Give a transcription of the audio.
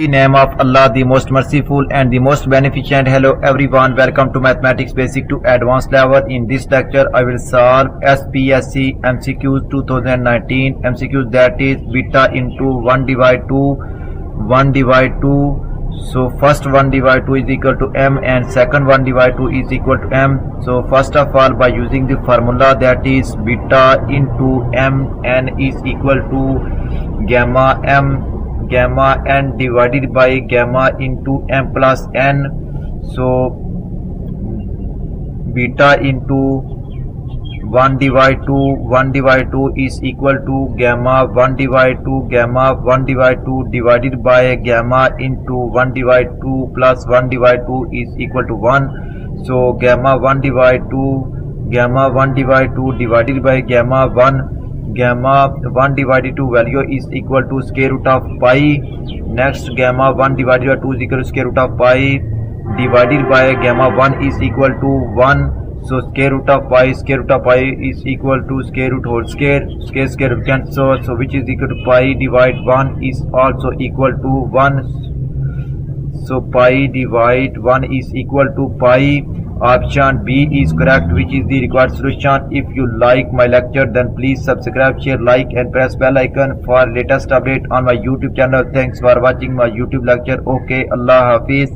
In the name of Allah, the most merciful and the most beneficent. Hello everyone, welcome to Mathematics Basic to Advanced level. In this lecture, I will solve SPSC MCQs 2019 MCQs, that is beta into 1 divide 2, 1 divide 2. So first 1 divide 2 is equal to m and second 1 divide 2 is equal to m. So first of all, by using the formula, that is beta into mn is equal to gamma n divided by gamma into m plus n. So beta into 1 divide 2 is equal to gamma 1 divide 2 divided by gamma into 1 divide 2 plus 1 divide 2 is equal to 1. So gamma 1 divide 2 divided by gamma 1 divided 2 value is equal to square root of pi. Next, gamma 1 divided by 2 is equal to square root of pi divided by gamma 1 is equal to 1. So square root of pi is equal to square root whole square root cancel, so which is equal to pi divide 1 is also equal to 1. So pi divide 1 is equal to pi. Option B is correct, which is the required solution. If you like my lecture, then please subscribe, share, like and press bell icon for latest update on my YouTube channel. Thanks for watching my YouTube lecture. Okay, Allah Hafiz.